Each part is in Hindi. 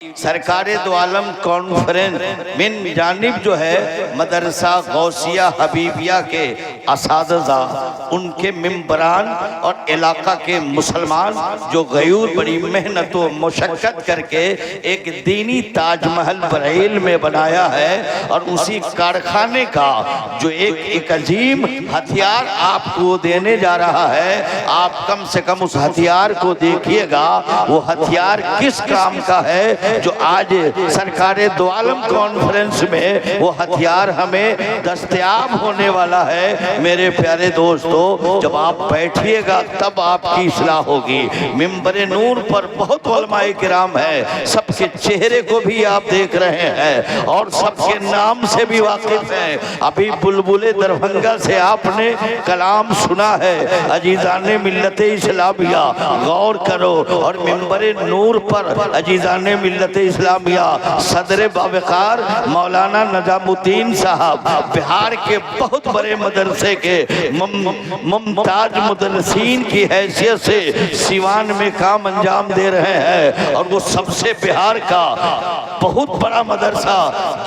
सरकारे दो आलम कॉन्फ्रेंस मिन जानिब जो है मदरसा गौसिया हबीबिया के असातिज़ा उनके मिंबरान और इलाका के मुसलमान जो गयूर बड़ी मेहनत व मुशक्क़त करके एक दीनी ताजमहल बरेल में बनाया है और उसी कारखाने का जो एक अजीम हथियार आपको देने जा रहा है। आप कम से कम उस हथियार को देखिएगा, वो हथियार किस काम का है जो आज सरकारे दो आलम कॉन्फ्रेंस में वो हथियार हमें दस्तयाब होने वाला है। मेरे प्यारे दोस्तों, जब आप बैठिएगा तब आपकी इस्लाह होगी। मिंबर नूर पर बहुत उलमाए किराम है, सबके चेहरे को भी आप देख रहे हैं और सबके नाम से भी वाकिफ हैं। अभी बुलबुले दरभंगा से आपने कलाम सुना है, अजीज़ाने मिल्लत इस्लामिया गौर करो। और मिंबर नूर पर अजीज़ाने मिल्लत इस्लामिया सदर बावकार मौलाना नजामुद्दीन साहब बिहार के बहुत बड़े मदरसे के मुमताज मुदर्रिसीन की हैसियत से सिवान में काम अंजाम दे रहे हैं। और वो सबसे बिहार का बहुत बड़ा मदरसा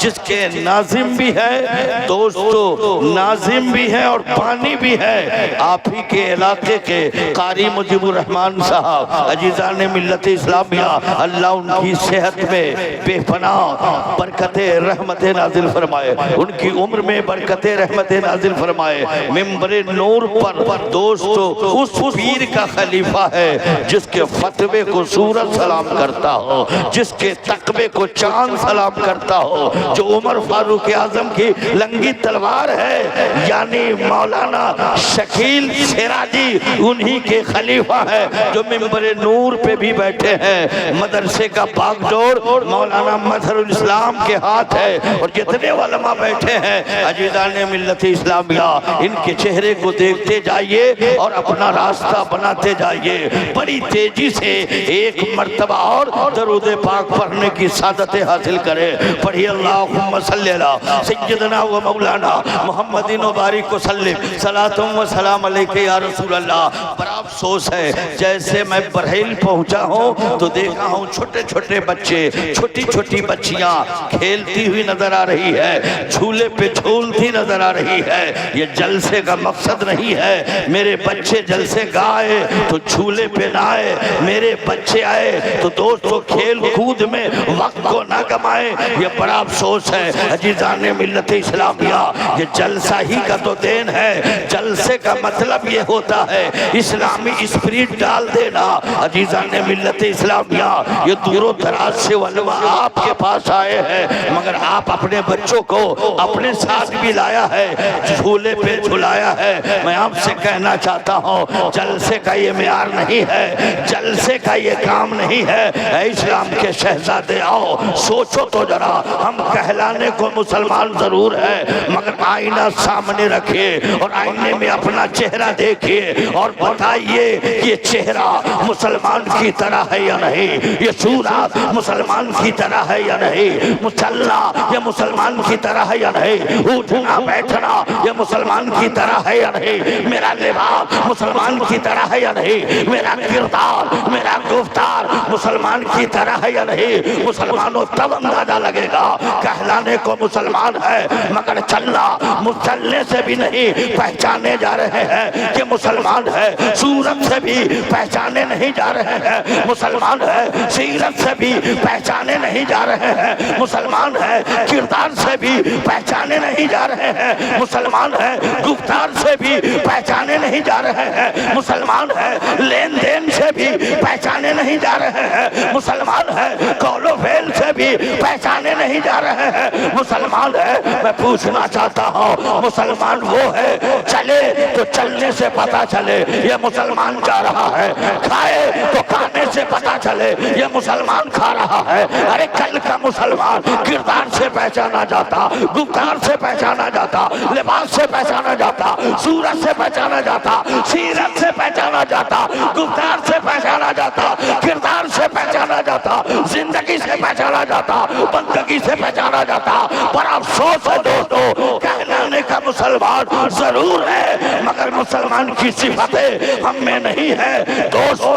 जिसके नाजिम भी है दोस्तों, नाजिम भी है और पानी भी है। आप ही के इलाके के कारी मुजीबुर रहमान साहब अजीज़ाने मिल्लत इस्लामिया, अल्लाह उनकी सेहत में बेपनाह बरकते रहमतें नाजिल फरमाए, उनकी उम्र में बरकते रहमतें नाजिल फरमाए। मिंबर नूर पर दोस्तों उस पीर का खलीफा है जिसके फतवे को सूरज सलाम करता हो, जिसके तकबे को चांद सलाम करता हो, जो उमर फारूक आजम की लंगी तलवार है, यानी मौलाना शकील सिराजी उन्हीं के खलीफा है जो मिंबर नूर पे भी बैठे हैं। मदरसे का बागडोर मौलाना मजहरुल इस्लाम के हाथ है और जितने उलमा बैठे हैं अजीज़ाने मिल्लत इस्लामिया, इनके चेहरे को देखते जाइए और अपना रास्ता बनाते जाइए। बड़ी तेजी से एक मर्तबा और दरूद पाक पढ़ने की सादत हासिल करें। पढ़िए अल्लाहुम्मा सल्ली अला सय्यदना व मौलाना मुहम्मदिन व बारिक व सल्लिम सलातुम व सलाम अलैका या रसूल अल्लाह। बड़ा अफसोस है, जैसे मैं बरेल पहुंचा हूं तो देखा हूं छोटे छोटे बच्चे, छोटी छोटी बच्चियां खेलती हुई नजर आ रही है, झूले पे झूलती नजर आ रही है। ये जलसे का मकसद नहीं है मेरे बच्चे जलसे गाए तो झूले पे ना आए, मेरे बच्चे आए तो दोस्तों खेल कूद में वक्त को ना कमाए। ये बड़ा अफसोस है अजीज़ाने मिल्लत इस्लामिया, ये जलसा ही का तो देन है। जलसे का मतलब ये होता है इस्लामी स्पिरिट डाल देना। अजीज़ाने मिल्लत इस्लामिया, ये दूरों दराज से उलमा आपके पास आए हैं, मगर आप अपने बच्चों को अपने साथ भी लाया है, झूले पे झुलाया है। मैं आपसे कहना चाहता हूँ जलसे का ये मेयार नहीं है, जलसे का ये काम नहीं है। इस्लाम के शहजादे आओ सोचो तो जरा, हम कहलाने को मुसलमान जरूर है मगर आईना सामने रखिए और आईने में अपना चेहरा देखिए और बताइए ये चेहरा मुसलमान की तरह है या नहीं, ये सूरत मुसलमान की तरह है या नहीं, मुसल्ला ये मुसलमान की तरह है या नहीं, उठना बैठना ये मुसलमान की तरह है या नहीं, मेरा लिबास मुसलमान की तरह है या नहीं, मेरा किरदार मेरा गुफ्तार मुसलमान की तरह है या नहीं। मुसलमानों तब अंदाजा लगेगा कहलाने को मुसलमान है मगर चलना मुसल्ले से भी नहीं पहचाने जा रहे हैं कि मुसलमान है, सूरत से भी पहचाने नहीं जा रहे हैं मुसलमान है, सीरत से भी पहचाने नहीं जा रहे हैं मुसलमान है, किरदार से भी पहचाने नहीं जा रहे हैं मुसलमान है, गुफ्तार से भी पहचाने नहीं जा रहे हैं मुसलमान है, लेन देन से भी पहचाने नहीं जा रहे हैं मुसलमान है, कौलो फेल से भी पहचाने नहीं जा रहे हैं मुसलमान है। मैं पूछना चाहता हूँ मुसलमान वो है चले तो चलने से पता चले ये मुसलमान जा रहा है, खाए तो खाने से पता चले ये मुसलमान खा रहा है। अरे कल का मुसलमान किरदार से पहचाना जाता, गुफ्तार से पहचाना जाता, लिबास से पहचाना पहचाना जाता, सूरत से पहचाना जाता, सीरत से पहचाना जाता, गुफ्तार से पहचाना जाता, किरदार से पहचाना जाता, जिंदगी से पहचाना जाता, बंदगी से पहचाना जाता। पर अफसोस है दोस्तों, कहलाने का मुसलमान जरूर है मगर मुसलमान की सिफतें हम में नहीं है दोस्तों।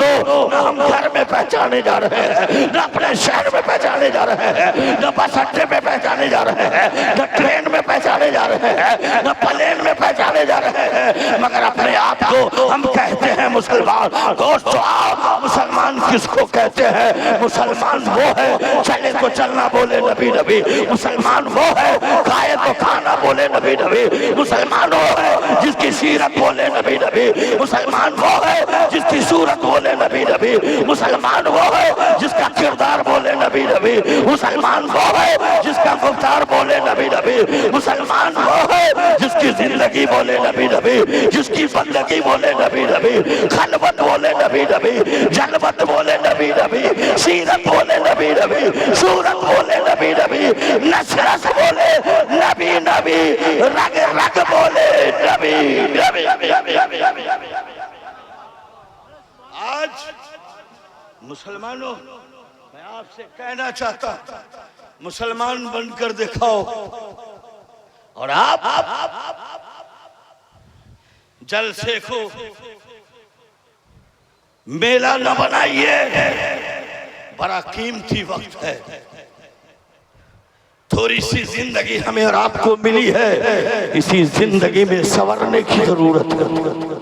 न हम घर में पहचाने जा रहे हैं, न अपने शहर में पहचाने जा रहे हैं, न बस अड्डे में पहचाने जा रहे हैं, न ट्रेन में पहचाने जा रहे हैं, न प्लेन में पहचाने जा रहे हैं, मगर अपने आप को हम कहते हैं मुसलमान। दोस्तों मुसलमान किसको कहते हैं? मुसलमान वो है चले तो चलना बोले नबी नबी, मुसलमान वो है खाए तो खाना बोले नबी नबी, मुसलमान वो है जिसकी सीरत बोले नबी नबी, मुसलमान वो है जिसकी सूरत बोले नबी नबी, मुसलमान वो है जिसका किरदार बोले नबी नबी, मुसलमान वो है जिसका गुफ्तार बोले नबी नबी, मुसलमान वो है जिसकी जिंदगी बोले नबी नबी, जिसकी बंदगी बोले नबी नबी, खलवत बोले नबी नबी, जलवत बोले नबी नबी, सीरत बोले नबी नबी, सूरत बोले नबी नबी, नसरत बोले नबी नबी, रग रग बोले नबी नबी। आज मुसलमानों मैं आपसे कहना चाहता, मुसलमान बनकर दिखाओ। और आप जलसे को मेला न बनाइए, बड़ा कीमती वक्त है। थोड़ी सी जिंदगी हमें और आपको मिली है, इसी जिंदगी में संवरने की जरूरत है।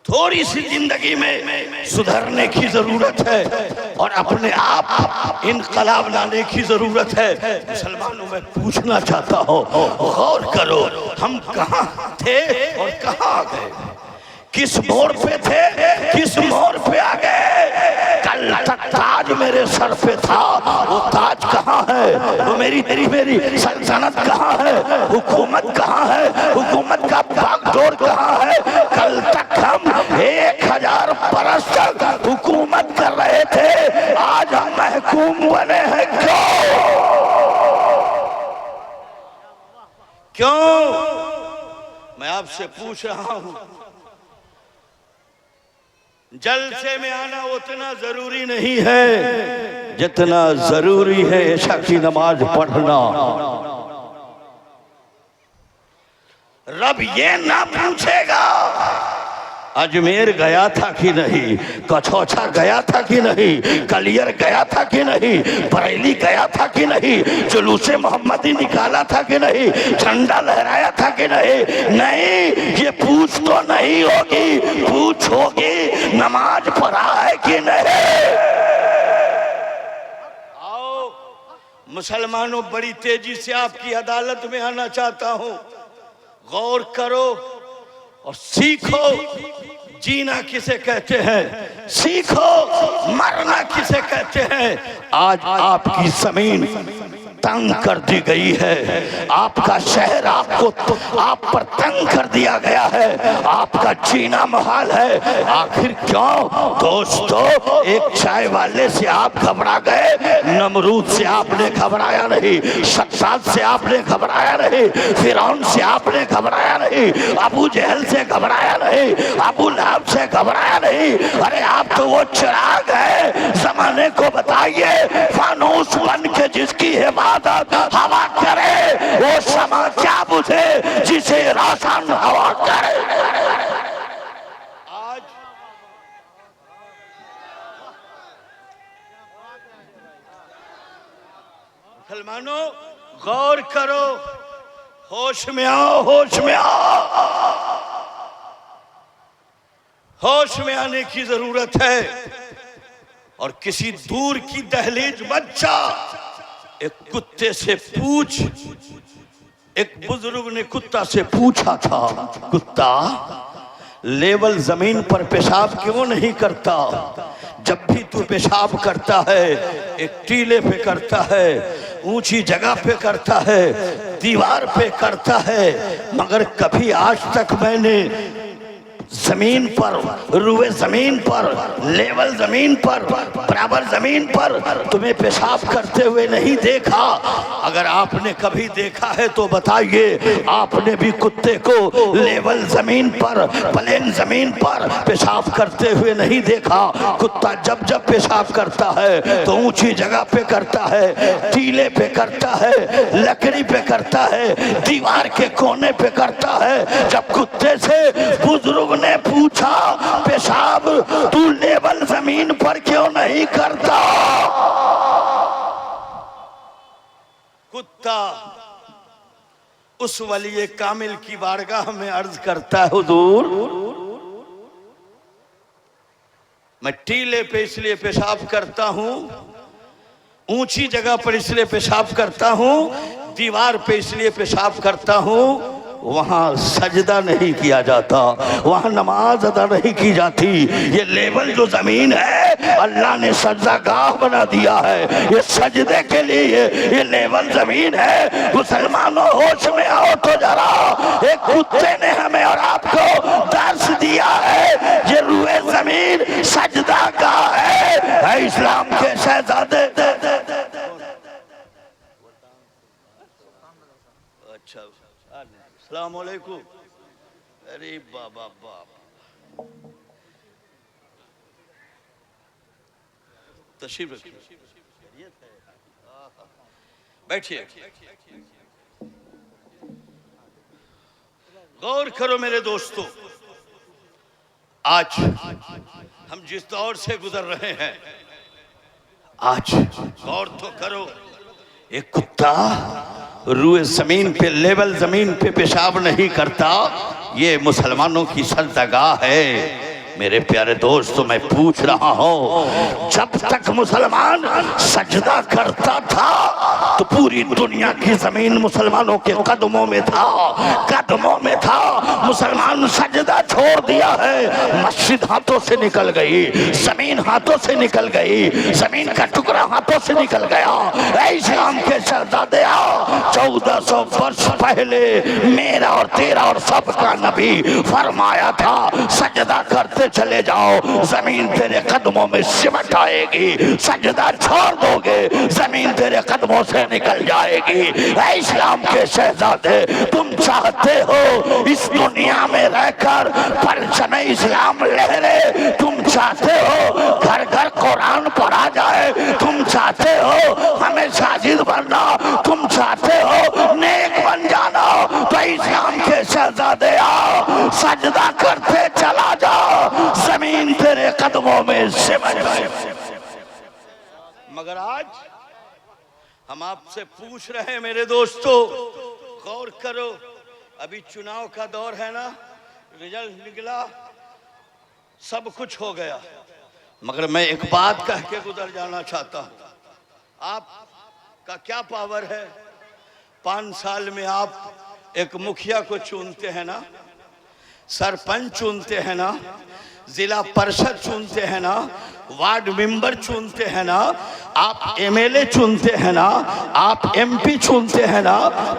थोड़ी सी जिंदगी में सुधरने की जरूरत है और अपने आप इनकलाब लाने की जरूरत है। मुसलमानों में पूछना चाहता हूँ, गौर करो, हम कहाँ थे और कहाँ आ गए? किस मोड़ पे थे, किस मोड़ पे आ गए? कल तक ताज मेरे सर पे था, वो ताज कहाँ है? वो मेरी सल्तनत कहाँ है? हुकूमत कहाँ है? हुकूमत का बागडोर कहाँ है? कल तक हम 1000 बरस तक हुकूमत कर रहे थे, आज हम महकूम बने हैं। क्यों? मैं आपसे पूछ रहा हूँ। जलसे में आना उतना जरूरी नहीं है जितना जरूरी है इशा की नमाज पढ़ना। रब ये ना पूछेगा अजमेर गया था कि नहीं, कछौछा गया था कि नहीं, कलियर गया था कि नहीं, बरेली गया था कि नहीं, जुलूसे मोहम्मदी निकाला था कि नहीं, झंडा लहराया था कि नहीं। नहीं, ये पूछ तो नहीं होगी, पूछ होगी नमाज पढ़ा है कि नहीं। आओ मुसलमानों, बड़ी तेजी से आपकी अदालत में आना चाहता हूँ। गौर करो और सीखो जीना किसे कहते हैं, सीखो मरना किसे कहते हैं। आज आपकी जमीन तंग कर दी गई है, आपका शहर आप पर तंग कर दिया गया है, आपका जीना मुहाल है। आखिर क्यों दोस्तों? एक चाय वाले से आप घबरा गए, नमरूद से आपने घबराया नहीं, सद्दाद से आपने घबराया नहीं, फिरौन से आपने घबराया नहीं, अबू जहल से घबराया नहीं, अबू लहब से घबराया नहीं। अरे आप तो वो चिराग है, जमाने को बताइए, फानूस बन के जिसकी हिफाजत हवा करे, वो समा क्या बुझे जिसे रोशन हवा करे। आज मुसलमानों गौर करो, होश में आओ, होश में आओ, होश में आने की जरूरत है। और किसी दूर की दहलीज बच्चा एक कुत्ते से पूछ, एक बुजुर्ग ने कुत्ता से पूछा था, कुत्ता लेवल जमीन पर पेशाब क्यों नहीं करता? जब भी तू पेशाब करता है एक टीले पे करता है, ऊंची जगह पे करता है, दीवार पे करता है, मगर कभी आज तक मैंने जमीन पर, रुए जमीन पर, लेवल जमीन पर, बराबर जमीन पर तुम्हें पेशाब करते हुए नहीं देखा। अगर आपने कभी देखा है तो बताइए, आपने भी कुत्ते को लेवल जमीन पर, प्लेन जमीन पर पेशाब करते हुए नहीं देखा। कुत्ता जब जब पेशाब करता है तो ऊंची जगह पे करता है, टीले पे करता है, लकड़ी पे करता है, दीवार के कोने पे करता है। जब कुत्ते से बुजुर्ग ने पूछा, पेशाब तू लेवल जमीन पर क्यों नहीं करता? कुत्ता उस वली कामिल की बारगाह में अर्ज करता है, हुजूर मैं टीले पे इसलिए पेशाब करता हूं, ऊंची जगह पर इसलिए पेशाब करता हूं, दीवार पे इसलिए पेशाब करता हूं, वहां सजदा नहीं किया जाता, वहां नमाज अदा नहीं की जाती। ये लेवल जो जमीन है अल्लाह ने सजदा गाह बना दिया है, ये सजदे के लिए ये लेवल जमीन है। मुसलमानों होश में आओ तो जरा, एक कुत्ते ने हमें और आपको दर्श दिया है, ये रुए जमीन सजदा गाह है इस्लाम के शहजादे। अच्छा अस्सलाम वालेकुम। अरे बाबा बाप, तशरीफ रखिए, बैठिए। गौर करो मेरे दोस्तों, आज हम जिस दौर से गुजर रहे हैं, आज गौर तो करो, एक कुत्ता रुए जमीन पे, लेवल जमीन पे पेशाब नहीं करता, ये मुसलमानों की सजदागाह है। मेरे प्यारे दोस्तों, मैं पूछ रहा हूं, जब तक मुसलमान सजदा करता था तो पूरी दुनिया की जमीन मुसलमानों के कदमों में था, कदमों में था। मुसलमान सजदा छोड़ दिया है, मस्जिद हाथों से निकल गई, जमीन हाथों से निकल गई, जमीन का टुकड़ा हाथों से निकल गया। इस्लाम के शहजादे, 1400 वर्ष पहले मेरा और तेरा और सबका नबी फरमाया था, सजदा करते चले जाओ, जमीन तेरे कदमों में सिमट आएगी, सजदा छोड़ दोगे जमीन तेरे कदमों से निकल जाएगी। इस्लाम के शहजादे, तुम चाहते हो इस दुनिया में रहकर परचम इस्लाम लहरे, तुम चाहते हो घर घर कुरान पढ़ा जाए, तुम चाहते हो हमें साजिद बनना, तुम चाहते हो नेक बन जाना, तो इस्लाम के शहजादे आओ, सजदा करते चला जाओ, जमीन तेरे कदमों में सिमट जाए। मगर आज हम आपसे पूछ रहे हैं मेरे दोस्तों, गौर करो, अभी चुनाव का दौर है ना, रिजल्ट निकला, सब कुछ हो गया, मगर मैं एक बात कह के गुजर जाना चाहता हूं। आपका क्या पावर है? 5 साल में आप एक मुखिया को चुनते हैं ना, सरपंच चुनते हैं ना, जिला परिषद चुनते हैं ना, वार्ड मेंबर चुनते हैं ना, आप एमएलए चुनते हैं ना, आप एमपी चुनते हैं ना।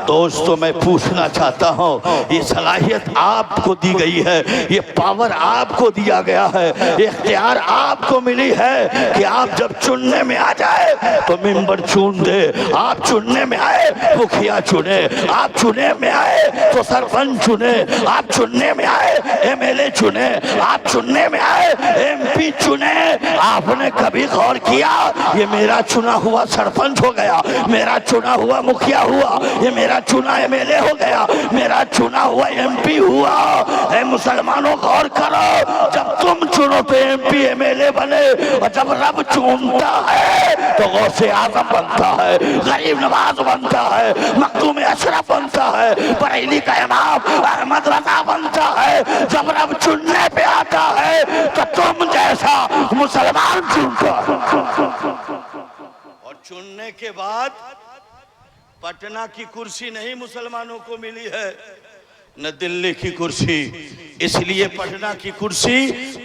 दोस्तों, मैं पूछना चाहता हूं, ये सलाहियत आपको दी गई है, ये पावर आपको दिया गया है, इख्तियार आपको मिली है कि आप जब चुनने में आ जाए तो मेंबर चुन दे, आप चुनने में आए मुखिया चुने, आप चुने में आए तो सरपंच चुने, आप चुनने में आए एमएलए चुने, आप चुनने में आए एमपी चुने। आपने कभी गौर किया, ये मेरा चुना हुआ सरपंच हो गया, मेरा चुना हुआ मुखिया हुआ, ये मेरा चुना एमएलए हो गया, मेरा चुना हुआ एमपी हुआ। ऐ मुसलमानों, गौर करो, जब तुम चुनो तो एमपी एमएलए बने, और जब रब चुनता है तो गौसे आजम बनता है, गरीब नवाज बनता है, मखदूम अशरफ बनता है, बरेली का इमाम अहमद रजा बनता है। जब रब चुनने पे आता है तो तुम जैसा मुसलमान चुनता है। और चुनने के बाद पटना की कुर्सी नहीं मुसलमानों को मिली है, न दिल्ली की कुर्सी, इसलिए पटना की कुर्सी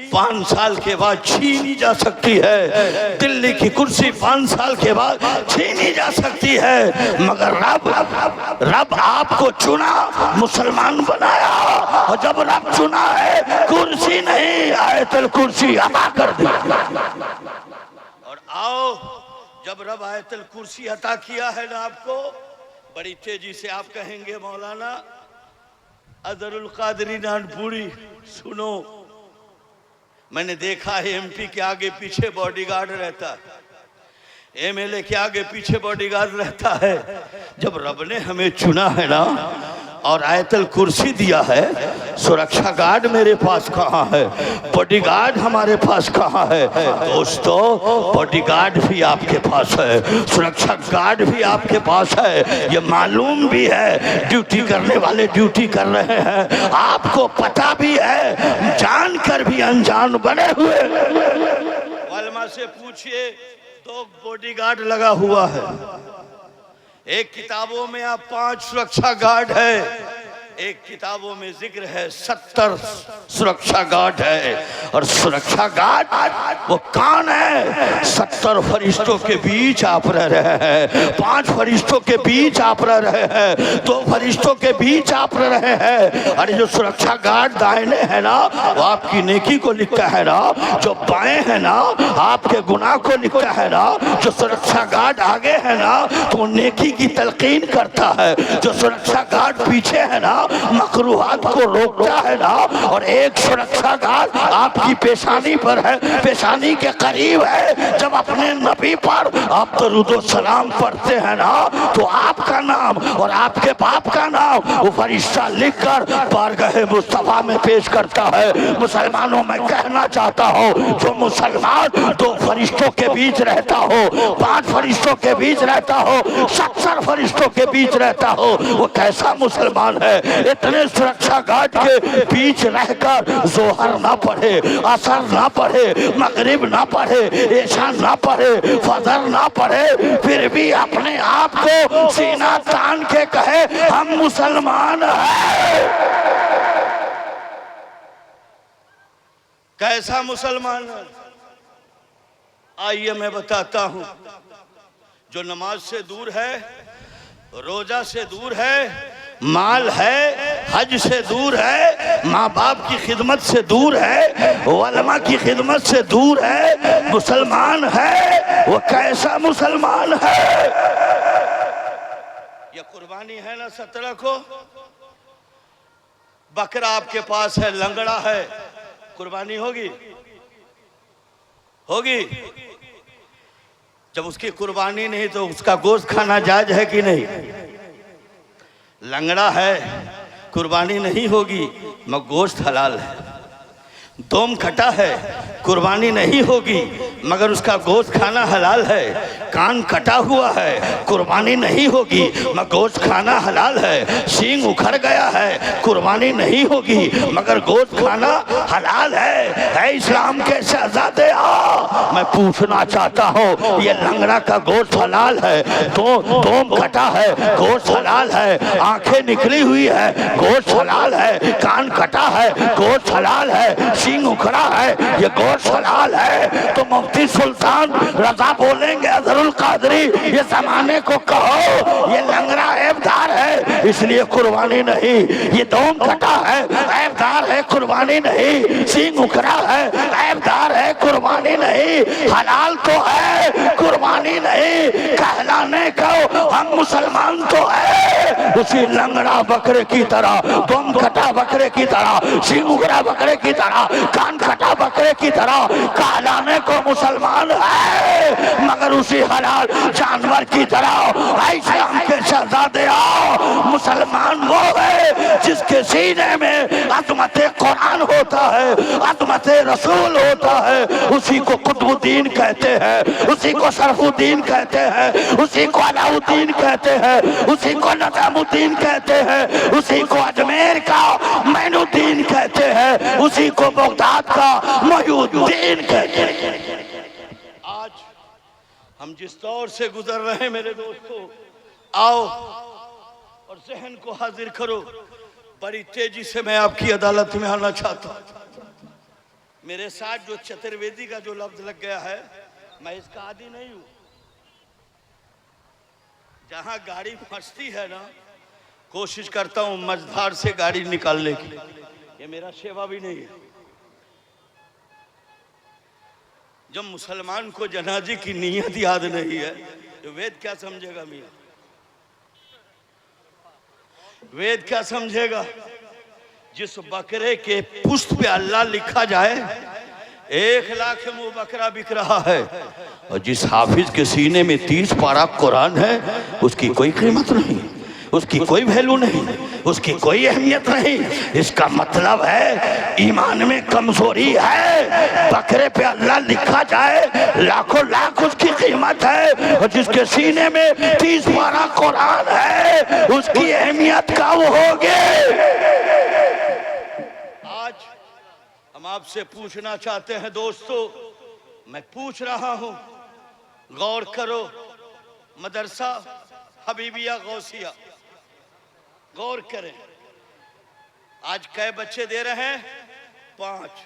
5 साल के बाद छीनी जा सकती है, दिल्ली की कुर्सी 5 साल के बाद छीनी जा सकती है, मगर रब आपको चुना, मुसलमान बनाया, और जब रब चुना है कुर्सी नहीं आयतुल कुर्सी अता कर दी। और आओ, जब रब आयतुल कुर्सी अता किया है ना आपको, बड़ी तेजी से आप कहेंगे मौलाना अजहरुल कादरी नानपुरी, सुनो, मैंने देखा है एमपी के आगे पीछे बॉडीगार्ड रहता है, एमएलए के आगे पीछे बॉडीगार्ड रहता है। जब रब ने हमें चुना है ना और आयतुल कुर्सी दिया है, सुरक्षा गार्ड मेरे पास कहाँ है, बॉडीगार्ड हमारे पास कहाँ है? दोस्तों, बॉडीगार्ड भी आपके पास है, सुरक्षा गार्ड भी आपके पास है, ये मालूम भी है, ड्यूटी करने वाले ड्यूटी कर रहे हैं, आपको पता भी है, जानकर भी अनजान बने हुए। वालमा से पूछिए, 2 बॉडीगार्ड लगा हुआ है, एक किताबों में आप 5 सुरक्षा गार्ड है, एक किताबों में जिक्र है 70 सुरक्षा गार्ड है। और सुरक्षा गार्ड वो कौन है? 70 फरिश्तों के बीच आप रह रहे हैं, 5 फरिश्तों के बीच आप रह रहे हैं, 2 फरिश्तों के बीच आप रह रहे हैं। अरे जो सुरक्षा गार्ड दाहिने है ना, वो आपकी नेकी को लिखता है ना, जो बाएं है ना आपके गुनाह को लिखता है ना, जो सुरक्षा गार्ड आगे है ना तो नेकी की तलकीन करता है, जो सुरक्षा गार्ड पीछे है ना मकरूहात को रोकता है ना, और एक सुरक्षा गार्ड आपकी पेशानी पर है, पेशानी के करीब है। जब अपने नबी पर आप दरूद सलाम पढ़ते हैं ना, तो आपका नाम और आपके बाप का नाम वो फरिश्ता लिखकर बारगाह मुस्तफा में पेश करता है। मुसलमानों में कहना चाहता हूँ, जो मुसलमान 2 फरिश्तों के बीच रहता हो, 5 फरिश्तों के बीच रहता हो, 70 फरिश्तों के बीच रहता हो, वो कैसा मुसलमान है? इतने सुरक्षा गार्ड के बीच रहकर जोहर ना पढ़े, असर ना पढ़े, मगरिब ना पढ़े, ऐशा ना पढ़े, फजर ना पढ़े, फिर भी अपने आप को सीना तान के कहे हम मुसलमान हैं। कैसा मुसलमान है? आइए मैं बताता हूं। जो नमाज से दूर है, रोजा से दूर है, माल है, हज से दूर है, माँ बाप की खिदमत से दूर है, उलमा की खिदमत से दूर है, मुसलमान है, वो कैसा मुसलमान है? ये कुर्बानी है ना 17 को, बकरा आपके पास है, लंगड़ा है, कुर्बानी होगी? होगी? जब उसकी कुर्बानी नहीं तो उसका गोश्त खाना जायज है कि नहीं? लंगड़ा है, कुर्बानी नहीं होगी, मगर गोश्त हलाल है। दोम खटा है, कुर्बानी नहीं होगी, मगर उसका गोश्त खाना हलाल है। कान कटा हुआ है, कुर्बानी नहीं होगी, मगर गोश्त खाना हलाल है। सींग उखड़ गया है, कुर्बानी नहीं होगी, मगर गोश्त खाना हलाल है इस्लाम के शहजादे, मैं पूछना चाहता हूँ, ये लंगड़ा का गोश्त हलाल है, दोम कटा है, गोश्त हलाल है, आंखें निकली हुई है, गोश्त हलाल है, कान कटा है, गोश्त हलाल है, सींग उखड़ा है, ये गोश्त हलाल है, तो मुफ्ती सुल्तान रजा बोलेंगे अजहरुल कादरी, ये जमाने को कहो ये लंगड़ा ऐबदार है इसलिए कुर्बानी नहीं, ये दोम कटा है ऐबदार है कुर्बानी नहीं, सींग उखड़ा है ऐबदार है कुर्बानी नहीं, हलाल तो है कुर्बानी नहीं, कहलाने को हम मुसलमान तो है। उसी लंगड़ा बकरे की तरह, दोम कटा बकरे की तरह, सींग उखड़ा बकरे की तरह, कान कटा बकरे की तरह कहलाने को मुसलमान है, मगर उसी हलाल जानवर की तरह इस्लाम के शहजादे आओ। मुसलमान वो है जिसके सीने में अज़मत कुरान होता है, अज़मत रसूल होता है, उसी को कुतुबुद्दीन कहते हैं, उसी को शरफुद्दीन कहते हैं, उसी को अलाउद्दीन कहते हैं, उसी को निजामुद्दीन कहते हैं, उसी को अजमेर का मैनुद्दीन कहते हैं, उसी को बगदाद का मोहिउद्दीन कहते हैं। आज हम जिस दौर से गुजर रहे हैं मेरे दोस्तों, आओ और जहन को हाजिर करो। बड़ी तेजी से मैं आपकी अदालत में आना चाहता हूं। मेरे साथ जो चतुर्वेदी का जो लफ्ज लग गया है, मैं इसका आदी नहीं हूं। जहां गाड़ी फंसती है ना, कोशिश करता हूं मझधार से गाड़ी निकालने की। ये मेरा सेवा भी नहीं है। जब मुसलमान को जनाजे की नीयत याद नहीं है तो वेद क्या समझेगा मियां? वेद क्या समझेगा? जिस बकरे के पुष्ट पे अल्लाह लिखा जाए 1 लाख में वो बकरा बिक रहा है, और जिस हाफिज के सीने में 30 पारा कुरान है उसकी कोई कीमत नहीं, उसकी कोई वैल्यू नहीं, उसकी कोई अहमियत नहीं। इसका मतलब है ईमान में कमजोरी है। बकरे पे अल्लाह लिखा जाए लाखों लाख उसकी कीमत है, और जिसके सीने में 30 पारा कुरान है उसकी अहमियत कम होगी। आज हम आपसे पूछना चाहते हैं दोस्तों, मैं पूछ रहा हूं, गौर करो। मदरसा हबीबिया गौसिया, गौर करें। आज कै बच्चे दे रहे हैं? 5।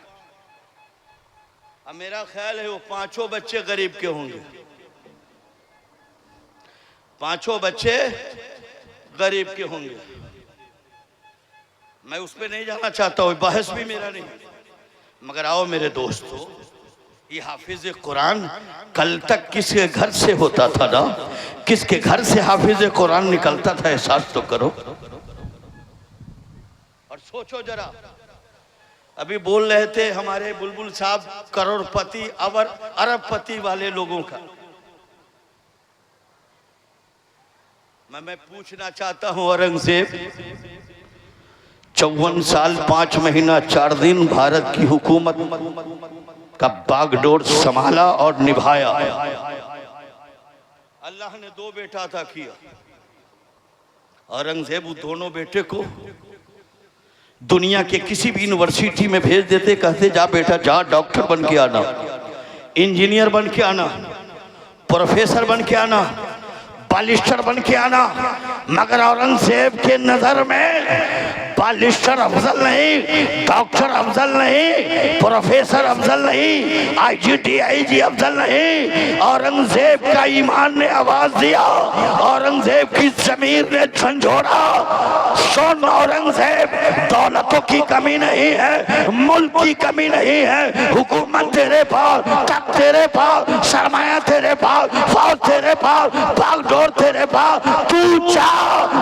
अब मेरा ख्याल है वो 5 बच्चे गरीब के होंगे। 5 बच्चे गरीब के होंगे। मैं उस पर नहीं जाना चाहता हूँ, बहस भी मेरा नहीं। मगर आओ मेरे दोस्तों, ये हाफिज कुरान कल तक किसके घर से होता था ना, किसके घर से हाफिज कुरान निकलता था, एहसास तो करो और सोचो जरा। अभी बोल रहे थे हमारे बुलबुल साहब करोड़पति अरबपति वाले लोगों का। मैं पूछना चाहता हूं, औरंगजेब 54 साल 5 महीना 4 दिन भारत की हुकूमत का बागडोर संभाला और निभाया। अल्लाह ने 2 बेटा अता किया। औरंगजेब दोनों बेटे को दुनिया के किसी भी यूनिवर्सिटी में भेज देते, कहते जा बेटा जा, डॉक्टर बन के आना, इंजीनियर बन के आना, प्रोफेसर बन के आना, बालिस्टर बन के आना। मगर औरंगजेब के नजर में बालिस्टर अफजल नहीं, डॉक्टर अफजल नहीं, प्रोफेसर अफजल नहीं, IGTIG अफजल नहीं। औरंगजेब का ईमान ने आवाज दिया, औरंगजेब की जमीर ने झंझोड़ा। सुन औरंगजेब, दौलतों की कमी नहीं है, मुल्क की कमी नहीं है, हुकूमत तेरे पास, तख्त तेरे पास, सरमाया तेरे पास, फौज तेरे पास, बागडोर तेरे पास। तू चाह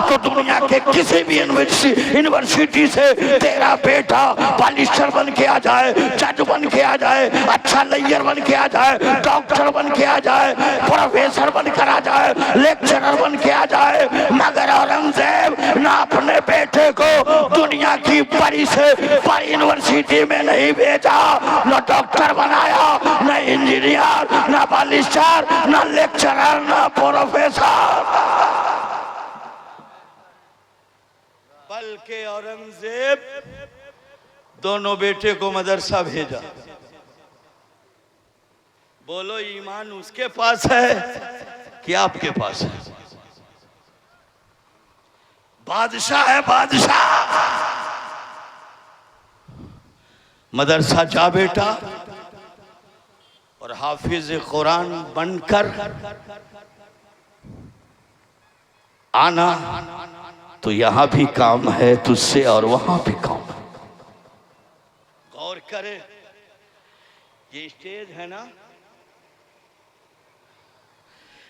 तो दुनिया के किसी भी यूनिवर्सिटी से तेरा बेटा बालिस्टर बन के आ जाए, जज बन के आ जाए, अच्छा लैयर बन के आ जाए, डॉक्टर बन के आ जाए, प्रोफेसर बनकर आ जाए, लेक्चरर बन के आ जाए। मगर औरंगजेब ना अपने बेटे को दुनिया की बड़ी से बड़ी यूनिवर्सिटी में नहीं भेजा, न डॉक्टर बनाया, न इंजीनियर, न बालिस्टर, न लेक्चरर, न प्रोफेसर, बल्कि औरंगजेब दोनों बेटे को मदरसा भेजा। बोलो ईमान उसके पास है कि आपके पास है? बादशाह है, बादशाह। मदरसा जा बेटा, और हाफिज कुरान बनकर आना, तो यहां भी काम है तुझसे और वहां भी काम है। गौर करे, ये स्टेज है ना,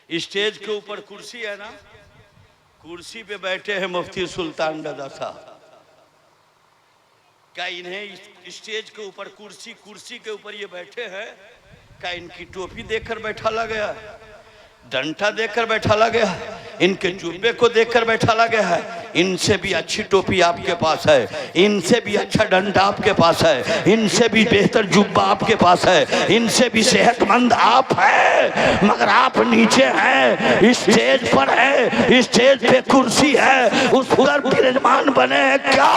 स्टेज के ऊपर कुर्सी है ना, कुर्सी पे बैठे हैं मुफ्ती सुल्तान रजा साहब। क्या इन्हें स्टेज के ऊपर कुर्सी के ऊपर ये बैठे हैं, क्या इनकी टोपी देखकर बैठा ला गया, डंडा देखकर बैठा ला गया, इनके जुब्बे को देखकर बैठा ला गया है? इनसे भी अच्छी टोपी आपके पास है, इनसे भी अच्छा डंडा आपके पास है, इनसे भी बेहतर जुब्बा आपके पास है, इनसे भी सेहतमंद आप है, मगर आप नीचे हैं, स्टेज पर है, स्टेज पे कुर्सी है, उस पर विराजमान बने हैं। क्या?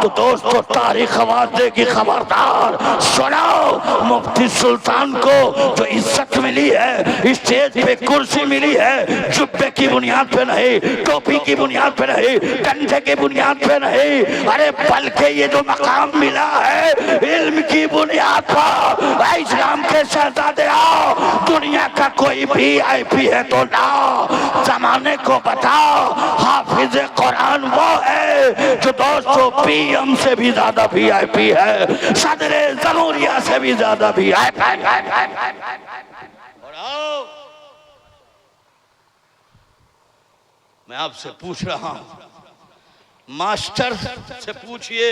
तो दोस्तों तारीख आवाज देगी, खबरदार सुनो। मुफ्ती सुल्तान को जो इज्जत मिली है, स्टेज पे कुर्सी मिली है, जुब्बे की बुनियाद पे नहीं, टोपी की बुनियाद पे नहीं, कंधे की बुनियाद पे नहीं, अरे बल्कि ये जो मकाम मिला है इल्म की बुनियाद पर। इस्लाम के शहजादे आओ, दुनिया का कोई VIP है तो लाओ, जमाने को बताओ हाफिज कुरान वो है जो 200 PM से भी ज्यादा VIP है, सदरे जमहूरिया से भी ज्यादा VIP। मैं आपसे पूछ रहा हूं, मास्टर से पूछिए,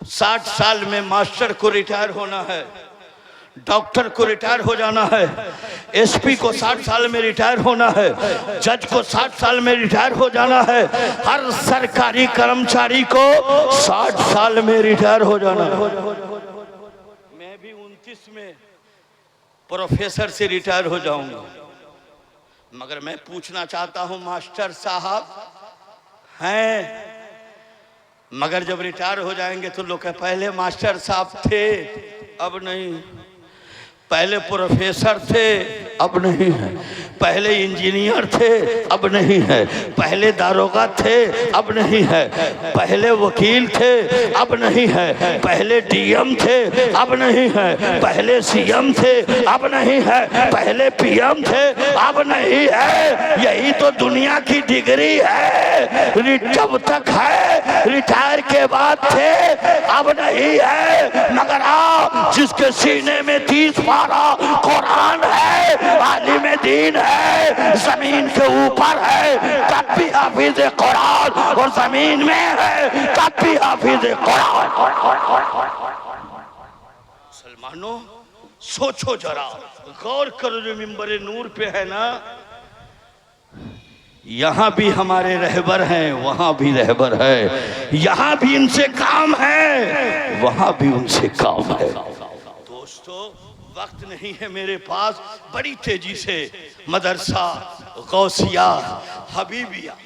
60 साल में मास्टर को रिटायर होना है, डॉक्टर को रिटायर हो जाना है, SP को 60 साल में रिटायर होना है, जज को 60 साल में रिटायर हो जाना है, हर सरकारी कर्मचारी को 60 साल में रिटायर हो जाना है। मैं भी 29 में प्रोफेसर से रिटायर हो जाऊंगा। मगर मैं पूछना चाहता हूं, मास्टर साहब हैं, मगर जब रिटायर हो जाएंगे तो लोग कहें पहले मास्टर साहब थे अब नहीं, पहले प्रोफेसर थे अब नहीं है, पहले इंजीनियर थे अब नहीं है, पहले दारोगा थे अब नहीं है, पहले वकील थे अब नहीं है, पहले DM थे अब नहीं है, पहले CM थे अब नहीं है, पहले PM थे अब नहीं है। यही तो दुनिया की डिग्री है, जब तक है रिटायर के बाद थे अब नहीं है। मगर आप जिसके सीने में 30 पारा कुरान है, आलिम दीन है, जमीन के ऊपर है तब भी हाफिज कुरान, और जमीन में है तब भी हाफिज कुरान। मुसलमानों सोचो जरा, गौर करो, जो मिंबर नूर पे है ना, यहाँ भी हमारे रहबर हैं, वहां भी रहबर है, यहाँ भी इनसे काम है, वहां भी उनसे काम है। दोस्तों वक्त नहीं है मेरे पास, बड़ी तेजी से मदरसा गौसिया हबीबिया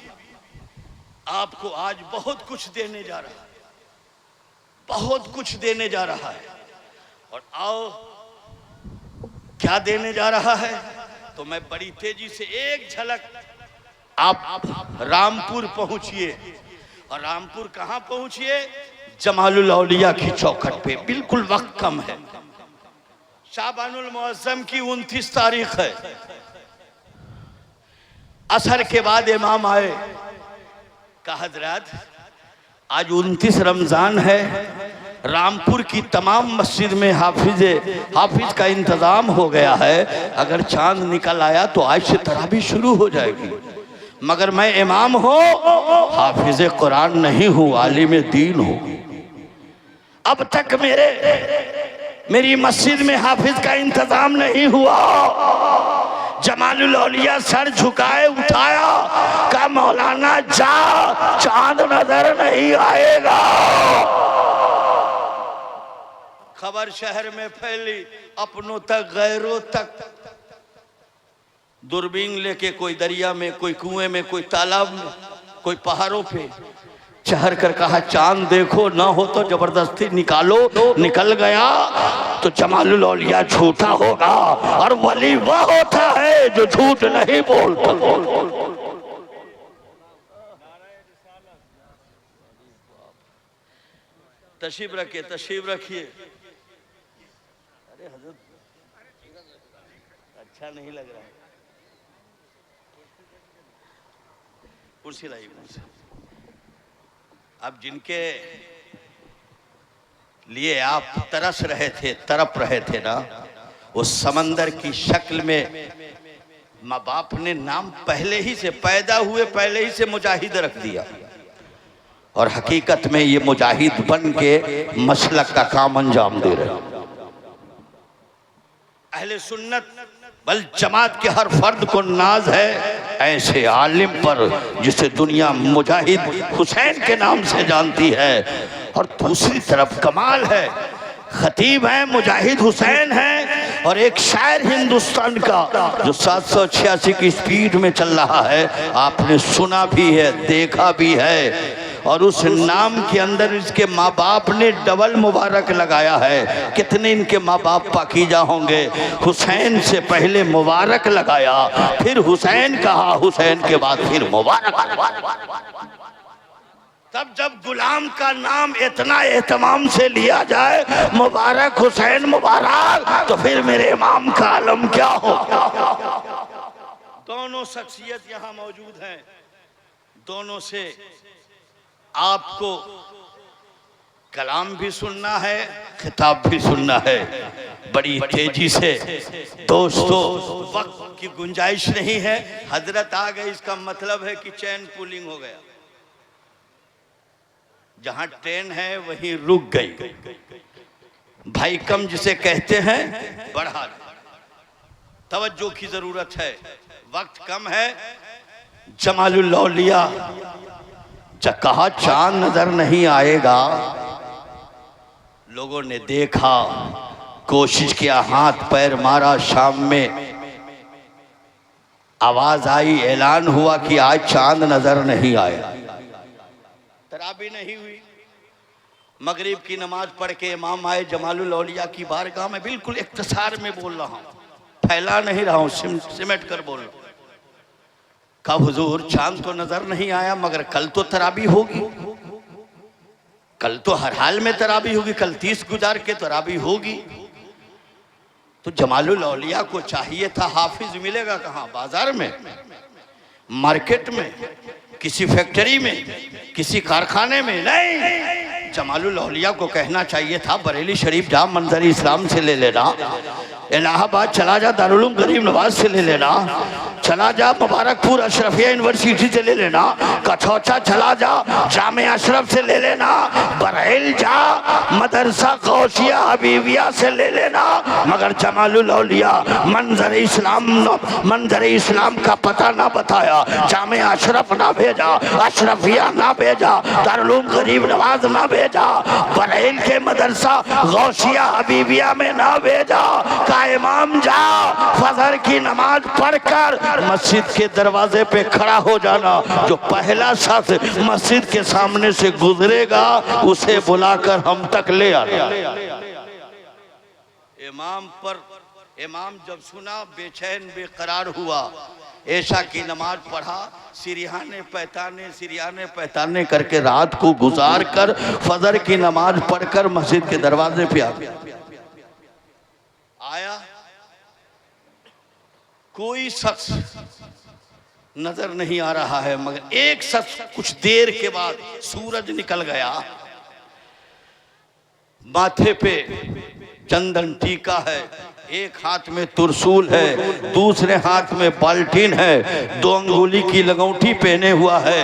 आपको आज बहुत कुछ देने जा रहा है, बहुत कुछ देने जा रहा है। और आओ क्या देने जा रहा है, तो मैं बड़ी तेजी से एक झलक, आप रामपुर पहुंचिए, और रामपुर कहां पहुंचिए, जमालुल औलिया की चौखट पे, बिल्कुल वक्त कम है, शाबानुल मुअज्जम की 29 तारीख है, असर के बाद इमाम आए, कहा हजरत आज 29 रमजान है, रामपुर की तमाम मस्जिद में हाफिज का इंतजाम हो गया है, अगर चांद निकल आया तो आज से तरावी शुरू हो जाएगी, मगर मैं इमाम हूं, हाफिज कुरान नहीं हूं, आलिम दीन हूं। अब तक मेरी मस्जिद में हाफिज का इंतजाम नहीं हुआ। जमालुल औलिया सर झुकाए उठाया, कहा मौलाना जा, चांद नजर नहीं आएगा। खबर शहर में फैली, अपनों तक गैरों तक, दूरबीन लेके कोई दरिया में, कोई कुएं में, कोई तालाब में, कोई पहाड़ों पे चढ़ कर कहा चांद देखो, ना हो तो जबरदस्ती निकालो, निकल गया तो जमालुल औलिया झूठा होगा, और वली वह होता है जो झूठ नहीं बोलता। तशरीफ रखिए, तशरीफ रखिए। अरे हजरत अच्छा नहीं लग रहा है, कुर्सी लाइए, कुर्सी। अब जिनके लिए आप तरस रहे थे, तड़प रहे थे ना, उस समंदर की शक्ल में माँ बाप ने नाम पहले ही से, पैदा हुए पहले ही से मुजाहिद रख दिया, और हकीकत में ये मुजाहिद बन के मसलक का काम अंजाम दे रहे। अहले सुन्नत बल जमात के हर फर्द को नाज है ऐसे आलिम पर जिसे दुनिया मुजाहिद हुसैन के नाम से जानती है। और दूसरी तरफ कमाल है, खतीब है, मुजाहिद हुसैन है, और एक शायर हिंदुस्तान का जो 786 की स्पीड में चल रहा है, आपने सुना भी है, देखा भी है, और उस नाम के अंदर इसके माँ बाप ने डबल मुबारक लगाया है। कितने इनके माँ बाप पाकीज़ा होंगे। हुसैन से पहले मुबारक लगाया, फिर हुसैन कहा, हुसैन के बाद फिर मुबारक। तब जब गुलाम का नाम इतना एहतमाम से लिया जाए, मुबारक हुसैन मुबारक, तो फिर मेरे इमाम का आलम क्या हो। दोनों शख्सियत यहाँ मौजूद हैं, दोनों से आपको कलाम भी सुनना है, खिताब भी सुनना है। बड़ी तेजी से दोस्तों, वक्त की गुंजाइश नहीं है। हजरत आ गए, इसका मतलब है कि चैन पुलिंग हो गया। जहां ट्रेन है वहीं रुक गई। भाई कम जिसे कहते हैं बढ़ा, तवज्जो की जरूरत है, वक्त कम है। जमालुल औलिया जब कहा चांद नजर नहीं आएगा, लोगों ने देखा, कोशिश किया, हाथ पैर मारा। शाम में आवाज आई, ऐलान हुआ कि आज चांद नजर नहीं आया। तराबी नहीं हुई। मगरिब की नमाज पढ़ के इमाम आए जमालुल औलिया की बारगाह में। बिल्कुल इख्तिसार में बोल रहा हूँ, फैला नहीं रहा हूँ, सिमट कर बोल रहा हूँ। कहा हुजूर चांद तो नजर नहीं आया, मगर कल तो तराबी होगी, कल तो हर हाल में तराबी होगी, कल 30 गुजार के तराबी होगी। तो जमालुल औलिया को चाहिए था, हाफिज मिलेगा कहाँ, बाजार में, मार्केट में, किसी फैक्ट्री में, किसी कारखाने में? नहीं, जमालुल औलिया को कहना चाहिए था बरेली शरीफ जा, मंजर इस्लाम से ले लेना, इलाहाबाद चला जा, दारुल उलूम गरीब नवाज से ले लेना, चला जा मुबारकपुर अशरफिया यूनिवर्सिटी से ले लेना, कछौचा चला जा जामिया अशरफ से ले लेना, बरेल जा मदरसा गौसिया हबीबिया से ले लेना। मगर जमालुल औलिया मंजर इस्लाम का पता ना बताया, जामिया अशरफ ना भेजा, अशरफिया ना भेजा, दारुल उलूम गरीब नवाज ना भेजा, बरेल के मदरसा गौसिया हबीबिया में ना भेजा। का इमाम जा, फजर की नमाज पढ़कर मस्जिद के दरवाजे पे खड़ा हो जाना, जो पहला शख्स मस्जिद के सामने से गुजरेगा उसे बुलाकर हम तक ले आना। इमाम जब सुना बेचैन बेकरार हुआ, ऐशा की नमाज पढ़ा, सिरहाने पैताने करके रात को गुजार कर फजर की नमाज पढ़कर मस्जिद के दरवाजे पे आया। कोई शख्स नजर नहीं आ रहा है, मगर एक शख्स कुछ देर के बाद सूरज निकल गया, माथे पे चंदन टीका है, एक हाथ में तुरसूल है, दूसरे हाथ में बाल्टीन है, 2 अंगुली की लगौटी पहने हुआ है,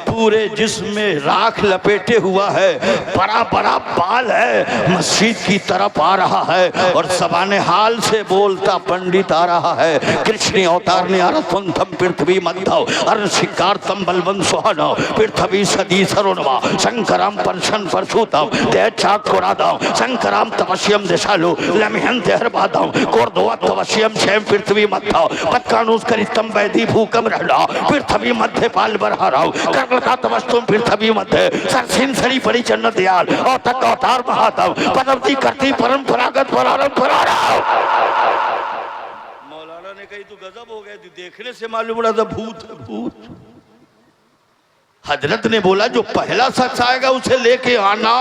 पूरे जिस्म में राख लपेटे हुआ है, बड़ा बड़ा बाल है, मस्जिद की तरफ आ रहा है और ज़बाने हाल से बोलता पंडित आ रहा है। कृष्ण अवतार ने अरथम पृथ्वी मध्य अर्शिकार तम बलवंत सोहन पृथ्वी सदी सरोनवा शंकरम परशन परशुतम ते चाकुरादम शंकरम तपस्यम दिशालु लमहन तेहर बादम कोर्दवा तपस्यम क्षेम पृथ्वी मध्य पत्कानुस करितम वैधि भूकम रहला पृथ्वी मध्य पाल बरहराव करलता तपस्तुम पृथ्वी मध्य सरसिन सरी परिचन्न दयाल और तक अवतार महातम पदवती करती परंपरागत मौलाना ने कही तू गजब हो गया, तू देखने से मालूम पड़ा था भूत। हजरत ने बोला जो पहला शख्स आएगा उसे लेके आना,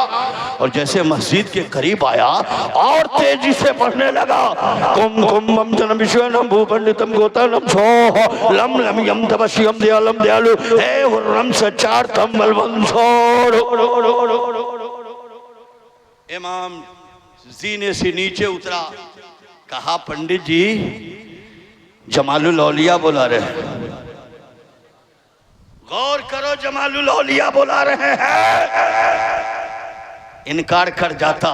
और जैसे मस्जिद के करीब आया और तेजी से पढ़ने लगा, कुम कुम मम जनम विश्वनम भूपंडितम गोतनम सो लम लम यम तपस्यम दयालम दयालु हे हुर्रम सचार तम बलवंसो। इमाम जीने से नीचे उतरा, कहा पंडित जी जमालुल औलिया बुला रहे हैं, गौर करो जमालुल औलिया बुला रहे हैं। इनकार कर जाता।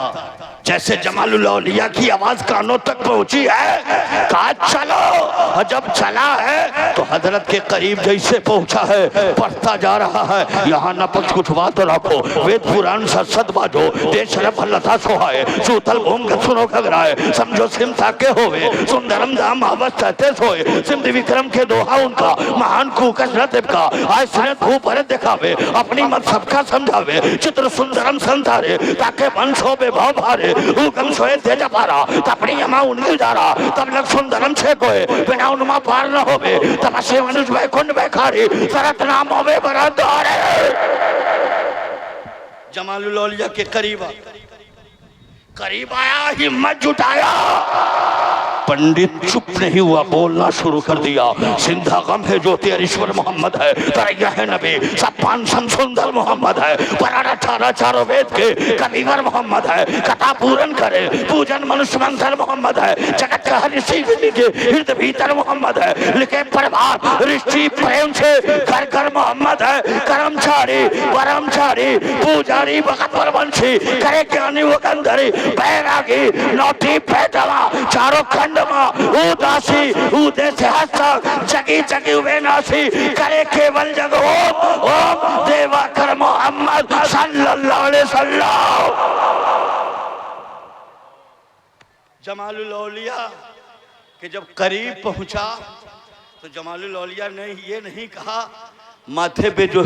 जैसे जमालुल औलिया की आवाज कानों तक पहुंची है, कहा चलो, और जब चला है तो हजरत के करीब जैसे पहुंचा है, पढ़ता जा रहा है, यहाँ न पक्ष कुछ बात रखो, वेद पुराण सत बाजो, देश लता सोहाए, सूतल घूम के सुनो खगराए, समझो सिम ताके होवे, सुंदरम दाम अवस्था सोए, सिंध विक्रम के दोहा उनका, महान कुकस नतिब का, आज सुने भूप पर दिखावे, अपनी मत सबका समझावे, चित्र सुंदरम संतारे, ताके मन शोभे भाव भारे, हुकम सोए तेजा पारा, तपनी यमा उनकी जारा, तब लग सुंदरम छे कोए, बिना उनमा पार न होवे, तब असे मनुज वैकुंठ बैखारी, सरत नाम होवे बरदारे। जमालुल औलिया के करीब आया, हिम्मत जुटाया, पंडित चुप नहीं हुआ, बोलना शुरू कर दिया। सिंधा गम है ज्योति ईश्वर मोहम्मद है, तरैया है नबी सब पान सुंदर मोहम्मद है, परारा चारा चारों वेद के कविवर मोहम्मद है, कथा पूरन करे पूजन मनुष्य मंथर मोहम्मद है, जगत का ऋषि के हृदय भीतर मोहम्मद है, लिखे प्रभात ऋषि प्रेम से घर घर मोहम्मद है, कर्मचारी परमचारी पूजारी भगत परवंशी करे ज्ञानी वो गंधरी बैरागी नौटी पैदवा चारों उदासी उदेश हस्तक जगी जगी वेनासी करे केवल जग ओम देवा कर मोहम्मद सल्लल्लाहु अलैहि वसल्लम। जमालुल औलिया के जब करीब पहुंचा तो जमालुल औलिया ने ये नहीं कहा माथे पे जो